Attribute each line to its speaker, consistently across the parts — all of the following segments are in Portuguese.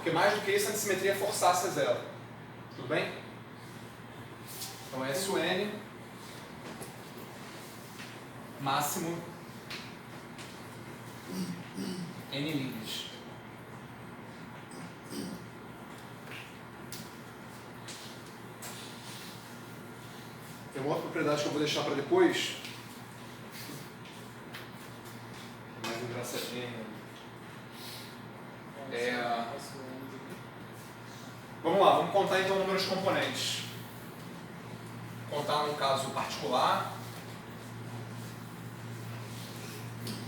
Speaker 1: Porque mais do que isso, a antissimetria é forçar C zero. Tudo bem? Então, SUN máximo N linhas. Tem uma outra propriedade que eu vou deixar para depois. Mais engraçadinha. Vamos lá, vamos contar então o número de componentes. Contar num caso particular.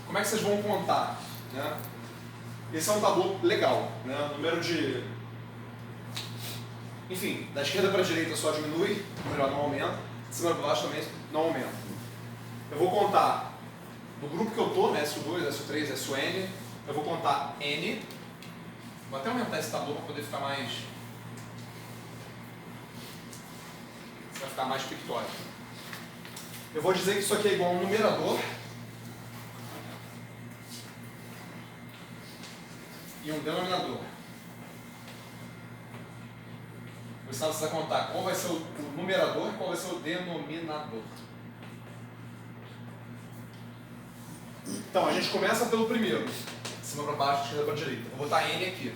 Speaker 1: Como é que vocês vão contar? Né? Esse é um tabu legal. Né? O número de... Enfim, da esquerda para a direita só diminui, ou melhor, não aumenta. De cima para baixo também não aumenta. Eu vou contar no grupo que eu estou, né, SU2, SU3, SUN, eu vou contar N. Vou até aumentar esse tabu para poder ficar mais... Vai ficar mais pictórico. Eu vou dizer que isso aqui é igual a um numerador e um denominador. Você precisa contar qual vai ser o numerador e qual vai ser o denominador. Então, a gente começa pelo primeiro. De cima para baixo, de esquerda para a direita. Vou botar N aqui.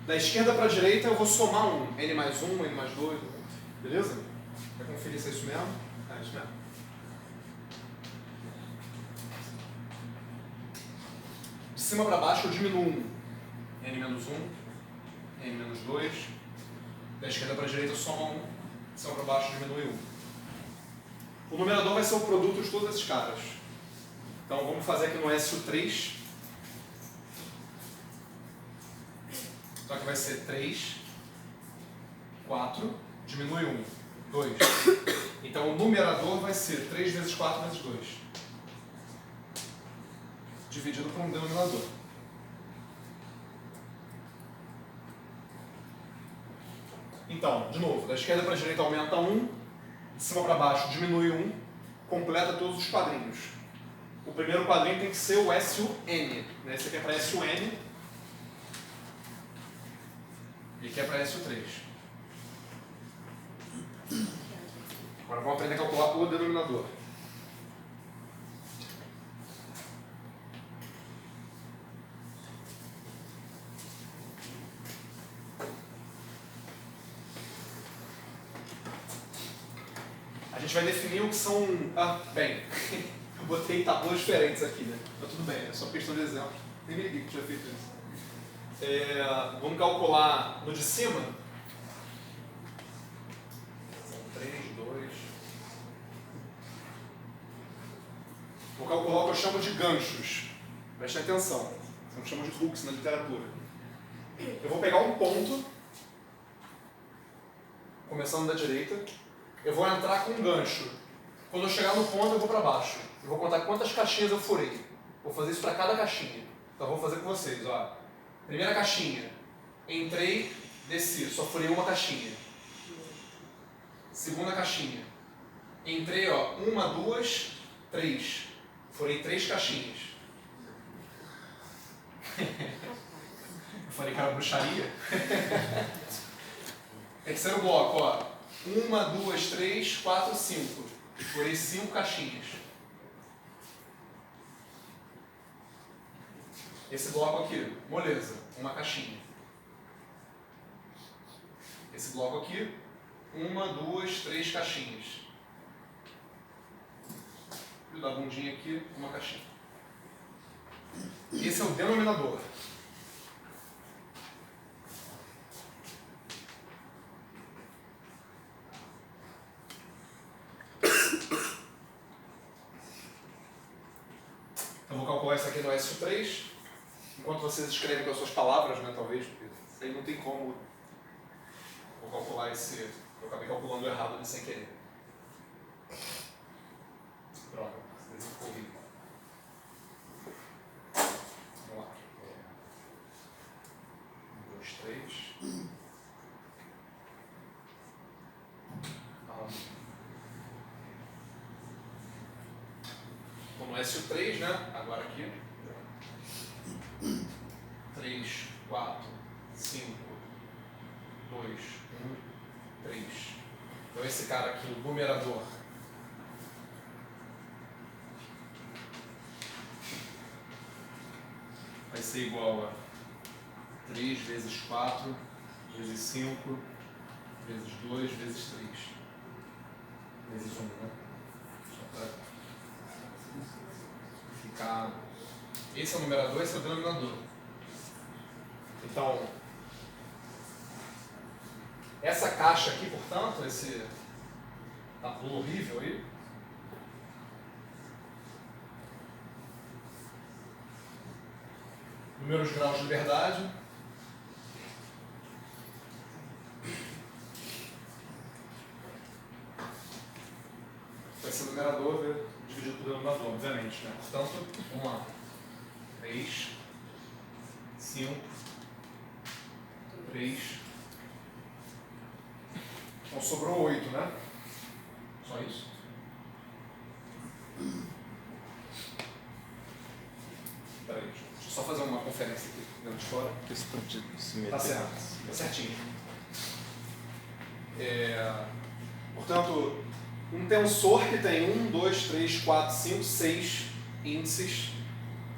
Speaker 1: Da esquerda para a direita eu vou somar um. N mais 1, N mais 2. Beleza? Vai conferir se é isso mesmo? É isso mesmo. De cima para baixo eu diminuo um. N menos 1, N menos 2. Da esquerda para a direita eu somo 1. De cima para baixo diminui 1. O numerador vai ser o produto de todos esses caras. Então vamos fazer aqui no SU3. Então aqui vai ser 3, 4, diminui 1, 2. Então o numerador vai ser 3 vezes 4 vezes 2. Dividido por um denominador. Então, de novo, da esquerda para a direita aumenta 1, de cima para baixo diminui 1, completa todos os quadrinhos. O primeiro quadrinho tem que ser o SUN. Né? Esse aqui é para SUN. E aqui é para SU3. Agora vamos aprender a calcular o denominador. A gente vai definir o que são... bem, eu botei tabuas diferentes aqui, né? Mas tudo bem, é só questão de exemplo. Nem me liguei que tinha feito isso. Vamos calcular no de cima. São 3, 2. Vou calcular o que eu chamo de ganchos. Prestem atenção. São o que chamam de hooks na literatura. Eu vou pegar um ponto, começando da direita. Eu vou entrar com um gancho. Quando eu chegar no ponto, eu vou para baixo. Eu vou contar quantas caixinhas eu furei. Vou fazer isso para cada caixinha. Então, eu vou fazer com vocês. Ó. Primeira caixinha. Entrei, desci. Só furei uma caixinha. Segunda caixinha. Entrei, ó. 1, 2, 3. Furei 3 caixinhas. Eu falei que era bruxaria. Terceiro bloco, ó. 1, 2, 3, 4, 5. Furei 5 caixinhas. Esse bloco aqui, moleza, uma caixinha. Esse bloco aqui, 1, 2, 3 caixinhas. E o da bundinha aqui, uma caixinha. Esse é o denominador. Então vou calcular isso aqui no SU3. Enquanto vocês escrevem com as suas palavras, né, talvez, porque aí não tem como. Vou calcular esse. Eu acabei calculando errado ali sem querer. Droga, esse desenho ficou horrível. Vamos lá. 1, 2, 3. Bom, no SU3, né? Agora aqui. 3 4, 5, 2, 1, 3. Então esse cara aqui, o numerador, vai ser igual a 3 vezes 4 vezes 5 vezes 2 vezes 3 vezes 1, né? Só para ficar... Esse é o numerador, esse é o denominador. Então, essa caixa aqui, portanto, esse tabu horrível aí, números graus de liberdade, vai ser o numerador dividido pelo denominador, obviamente, né? Portanto, vamos lá. 3, 5, 3. Então sobrou 8, né? Só isso. Peraí, deixa eu só fazer uma conferência aqui dentro de fora.
Speaker 2: Questão de simetria.
Speaker 1: Tá certo, tá certinho. Portanto, um tensor que tem 1, 2, 3, 4, 5, 6 índices.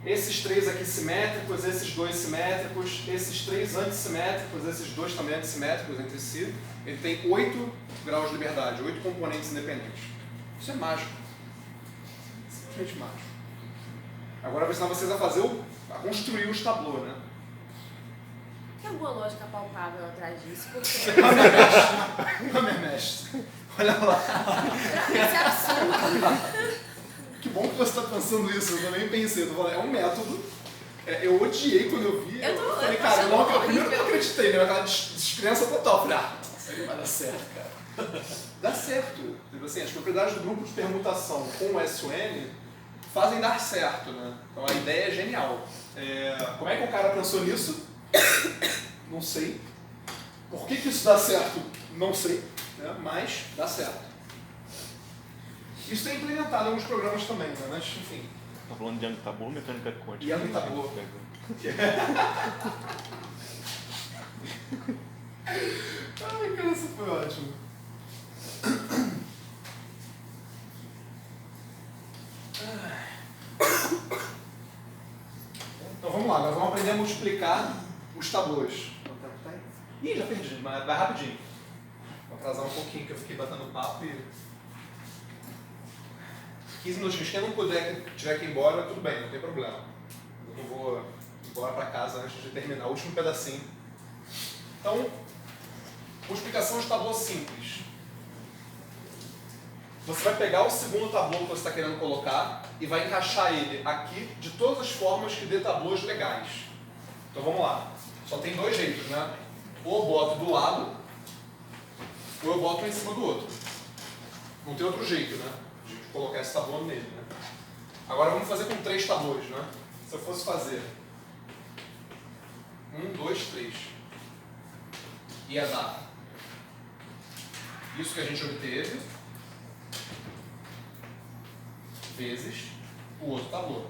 Speaker 1: Esses 3 aqui simétricos, esses 2 simétricos, esses 3 antissimétricos, esses 2 também antissimétricos entre si. Ele tem 8 graus de liberdade, 8 componentes independentes. Isso é mágico. Simplesmente mágico. Agora eu vou ensinar vocês a construir os tablôs, né?
Speaker 3: Tem alguma lógica palpável atrás disso? Porque
Speaker 1: Não me mexe. Olha lá.
Speaker 3: esse é absurdo.
Speaker 1: Que bom que você está pensando isso, eu também pensei. Eu falei, é um método. Eu odiei quando eu vi. Eu falei, cara, primeiro que eu acreditei, né? Aquela descrença total. Eu falei, isso aí vai dar certo, cara. Dá certo. Tipo assim, as propriedades do grupo de permutação com o SUN fazem dar certo, né? Então a ideia é genial. Como é que o cara pensou nisso? Não sei. Por que isso dá certo? Não sei. Né? Mas dá certo. Isso tem implementado em alguns programas também, né? Mas enfim.
Speaker 2: Tá falando de Young Tabu ou mecânica quântica?
Speaker 1: Young Tabu. Ai, cara, isso foi ótimo. Então vamos lá, agora vamos aprender a multiplicar os tablôs. Ih, já perdi, mas vai rapidinho. Vou atrasar um pouquinho que eu fiquei batendo papo e... 15 minutinhos. Quem não tiver que ir embora, tudo bem, não tem problema. Eu não vou embora para casa antes de terminar o último pedacinho. Então, multiplicação de tablô simples. Você vai pegar o segundo tablô que você está querendo colocar e vai encaixar ele aqui de todas as formas que dê tablôs legais. Então vamos lá. Só tem 2 jeitos, né? Ou eu boto do lado, ou eu boto um em cima do outro. Não tem outro jeito, né? De colocar esse tablô nele, né? Agora vamos fazer com 3 tablôs, né? Se eu fosse fazer 1, 2, 3, ia dar isso que a gente obteve vezes o outro tablô.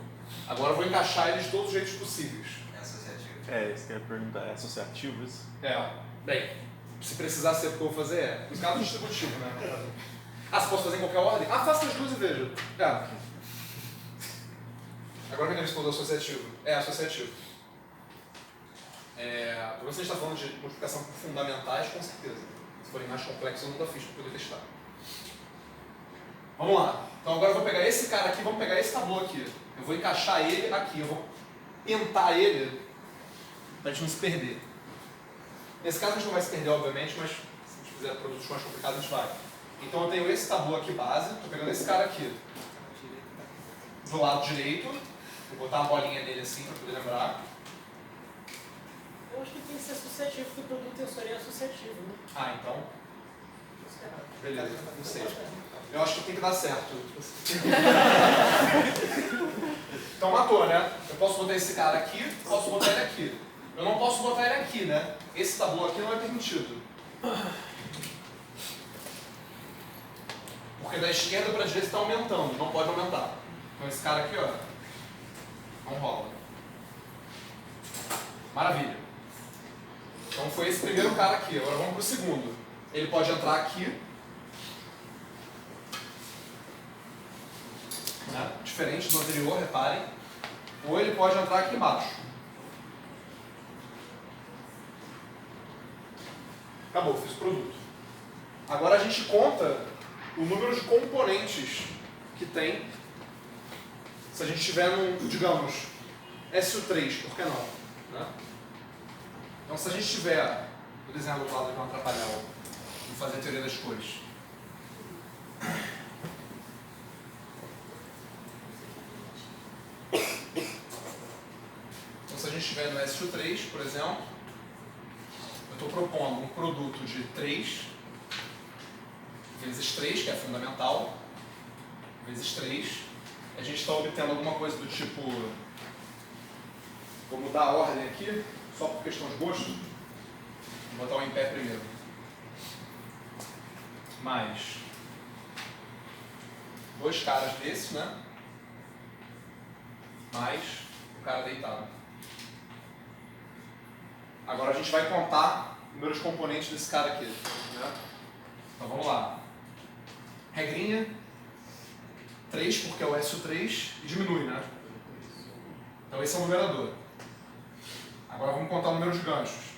Speaker 1: Agora eu vou encaixar eles de todos os jeitos possíveis.
Speaker 4: É associativo.
Speaker 2: Isso que eu ia perguntar. É associativo isso?
Speaker 1: Bem, se precisar ser o que eu vou fazer é. No caso distributivo, né? Se posso fazer em qualquer ordem? Faça as duas e veja. Agora que eu respondo associativo. É associativo. Para você está falando de multiplicação por fundamentais, com certeza. Se forem mais complexos, eu nunca fiz para poder testar. Vamos lá. Então agora eu vou pegar esse cara aqui, vamos pegar esse tablô aqui. Eu vou encaixar ele aqui, eu vou pintar ele para a gente não se perder. Nesse caso a gente não vai se perder, obviamente, mas se a gente fizer produtos mais complicados, a gente vai. Então eu tenho esse tablô aqui base, estou pegando esse cara aqui do lado direito, vou botar a bolinha nele assim para poder lembrar.
Speaker 5: Eu acho que tem que ser associativo, porque o produto tensorial é associativo, né?
Speaker 1: Então. Beleza, não sei. Eu acho que tem que dar certo. Então matou, né? Eu posso botar esse cara aqui, posso botar ele aqui. Eu não posso botar ele aqui, né? Esse tablô aqui não é permitido. Porque da esquerda para a direita está aumentando, não pode aumentar. Então esse cara aqui, ó, não rola. Maravilha. foi esse primeiro cara aqui. Agora vamos para o segundo. Ele pode entrar aqui, né? Diferente do anterior, reparem. Ou ele pode entrar aqui embaixo. Acabou, fiz o produto. Agora a gente conta o número de componentes que tem se a gente tiver num, digamos, SU3, por que não? Né? Então se a gente tiver, vou desenhar do lado para não atrapalhar e fazer a teoria das cores. Então se a gente estiver no SU3, por exemplo, eu estou propondo um produto de 3 vezes 3, que é fundamental, vezes 3, a gente está obtendo alguma coisa do tipo, vou mudar a ordem aqui, só por questão de gosto, vou botar o em pé primeiro, mais 2 caras desses, né? Mais o cara deitado. Agora a gente vai contar o número de componentes desse cara aqui, né? Então vamos lá. Regrinha, 3 porque é o SU3 e diminui, né? Então esse é o numerador. Agora vamos contar o número de ganchos.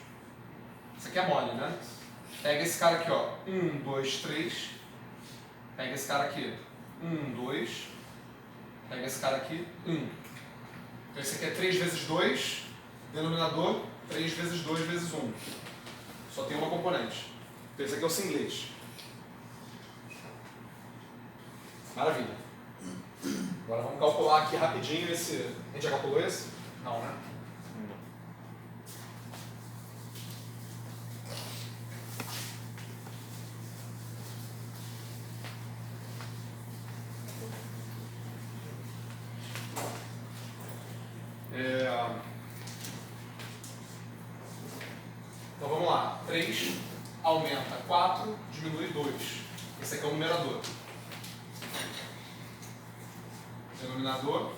Speaker 1: Isso aqui é mole, né? Pega esse cara aqui, ó. 1, 2, 3. Pega esse cara aqui. 1, 2. Pega esse cara aqui. 1. Então esse aqui é 3 vezes 2. Denominador, 3 vezes 2 vezes 1. Só tem uma componente. Então esse aqui é o singlete. Maravilha. Agora vamos calcular aqui rapidinho esse... A gente já calculou esse? Não, né? Então vamos lá. 3 aumenta 4, diminui 2. Esse aqui é o numerador. Denominador.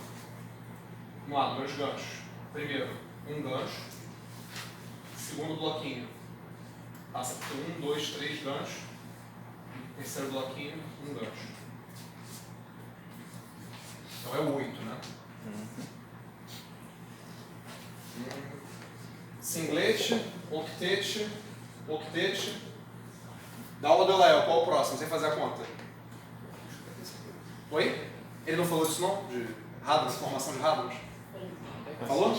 Speaker 1: Vamos lá, número de ganchos. Primeiro, um gancho. Segundo bloquinho. Passa por 1, 2, 3 ganchos. Terceiro bloquinho, um gancho. Então é o 8, né? Singlete, octete, octete. Da aula do Elael, qual o próximo? Sem fazer a conta. Oi? Ele não falou disso não? De Hadrons, formação de Hadrons? Falou?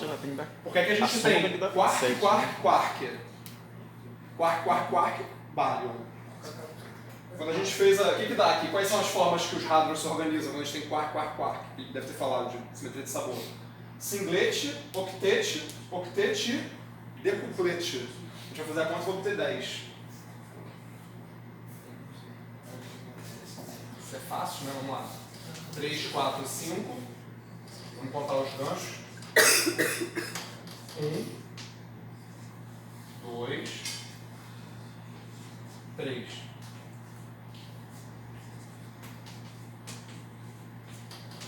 Speaker 1: Porque aqui a gente tem quark, quark, quark. Quark, quark, quark, baryon. Quando a gente fez a... O que dá aqui? Quais são as formas que os Hadrons se organizam quando a gente tem quark, quark, quark? Ele deve ter falado de simetria de sabor. Singlete, octete, octete, decuplete. A gente vai fazer a conta e vou obter 10. Isso é fácil, né? Vamos lá. 3, 4, 5. Vamos contar os ganchos. 1, 2, 3.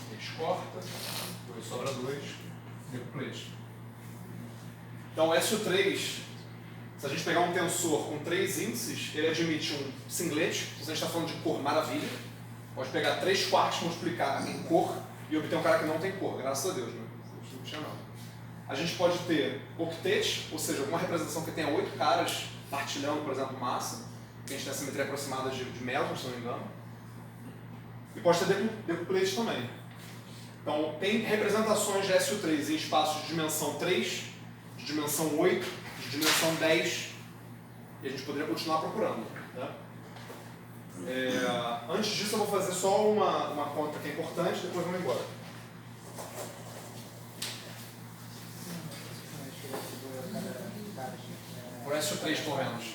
Speaker 1: 3 corta, 2 sobra 2, decuplete. Então, SU3, se a gente pegar um tensor com 3 índices, ele admite um singlete. Se a gente está falando de cor, maravilha. Pode pegar 3 quartos, multiplicar em cor e obter um cara que não tem cor, graças a Deus, né? Não tinha não. A gente pode ter octete, ou seja, alguma representação que tenha 8 caras partilhando, por exemplo, massa, que a gente tem a simetria aproximada de Melton, se não me engano. E pode ter decuplete também. Então, tem representações de SU3 em espaços de dimensão 3, de dimensão 8, de dimensão 10, e a gente poderia continuar procurando. Né? Antes disso, eu vou fazer só uma conta que é importante, depois vamos embora. Por SU3, pelo menos.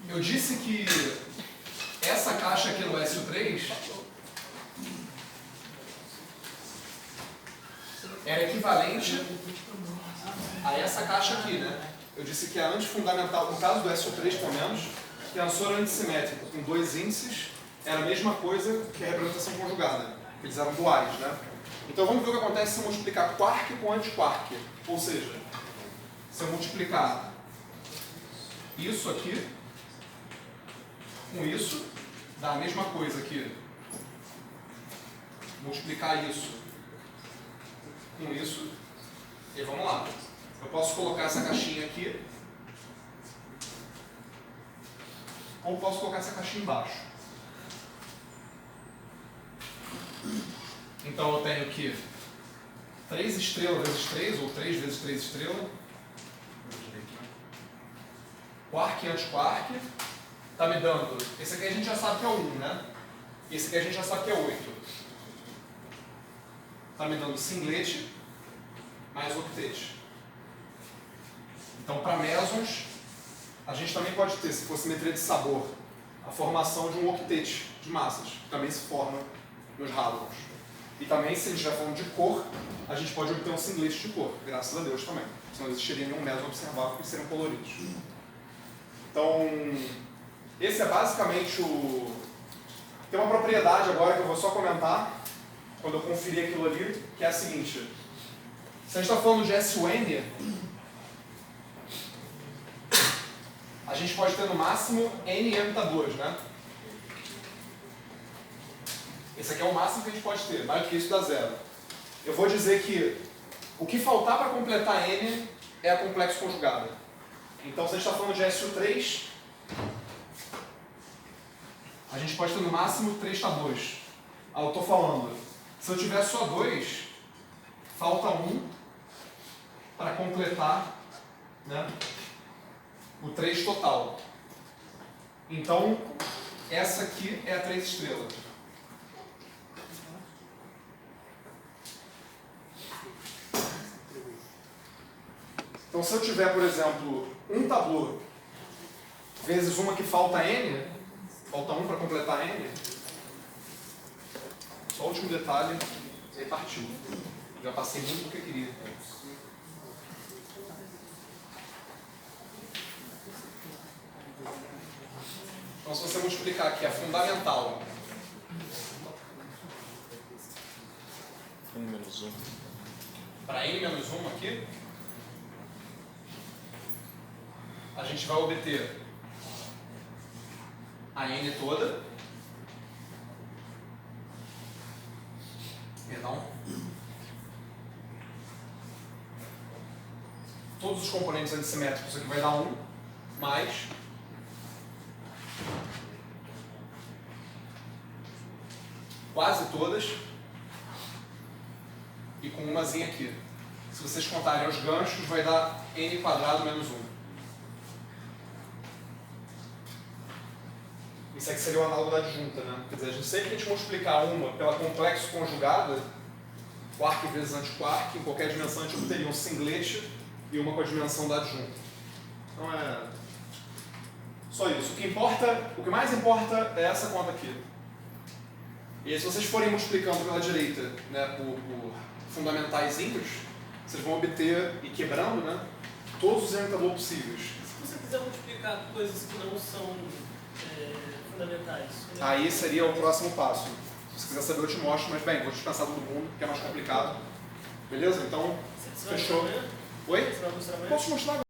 Speaker 1: Eu disse que essa caixa aqui no SU3 era equivalente a essa caixa aqui, né? Eu disse que a antifundamental, no caso do SU3 pelo menos, tensor antissimétrico com 2 índices era a mesma coisa que a representação conjugada, eles eram duais, né? Então vamos ver o que acontece se eu multiplicar quark com antiquark. Ou seja, se eu multiplicar isso aqui com isso, dá a mesma coisa aqui. Multiplicar isso com isso. E vamos lá. Eu posso colocar essa caixinha aqui. Ou posso colocar essa caixinha embaixo. Então eu tenho aqui 3 estrelas vezes 3, ou 3 vezes 3 estrelas. Quark e antiquark. Está me dando... Esse aqui a gente já sabe que é 1, né? Esse aqui a gente já sabe que é 8. Está me dando singlete mais octete. Então, para mesons, a gente também pode ter, se for simetria de sabor, a formação de um octete de massas, que também se forma nos hadrons. E também, se a gente estiver falando de cor, a gente pode obter um singlete de cor, graças a Deus também. Senão não existiria nenhum meson observável que seriam coloridos. Então, esse é basicamente o... Tem uma propriedade agora que eu vou só comentar, quando eu conferir aquilo ali, que é a seguinte. Se a gente está falando de SUN, a gente pode ter no máximo N etabulas, né? Esse aqui é o máximo que a gente pode ter, mais do que isso dá zero. Eu vou dizer que o que faltar para completar N é a complexo conjugada. Então, se a gente está falando de SU3, a gente pode ter no máximo 3 tabuas. Ah, eu estou falando, se eu tiver só 2, falta 1 para completar, né, o 3 total. Então, essa aqui é a 3 estrelas. Então, se eu tiver, por exemplo, um tabu vezes uma que falta N, falta 1 para completar N, só o último detalhe, e aí partiu. Já passei muito do que eu queria. Então, se você multiplicar aqui a fundamental
Speaker 2: N-1
Speaker 1: para N-1 aqui, a gente vai obter a N toda. Perdão. Todos os componentes antissimétricos, isso aqui vai dar 1, mais quase todas, e com umazinha aqui. Se vocês contarem os ganchos, vai dar n² menos 1. Isso aqui seria o análogo da adjunta, né? Quer dizer, sempre que a gente multiplicar uma pela complexo conjugada, quark vezes antiquark, em qualquer dimensão a gente obteria um singlete e uma com a dimensão da adjunta. Então é só isso. O que mais importa é essa conta aqui. E aí, se vocês forem multiplicando pela direita, né, por fundamentais ímpios, vocês vão obter, e quebrando, né, todos os n-tabulos possíveis.
Speaker 5: Se você quiser multiplicar coisas que não são fundamentais.
Speaker 1: Aí seria o próximo passo. Se você quiser saber, eu te mostro, mas bem, vou dispensar todo mundo, porque é mais complicado. Beleza? Então,
Speaker 5: Você vai
Speaker 1: fechou.
Speaker 5: mostrar amanhã?
Speaker 1: Oi?
Speaker 5: Você vai mostrar amanhã?
Speaker 1: Posso te mostrar agora.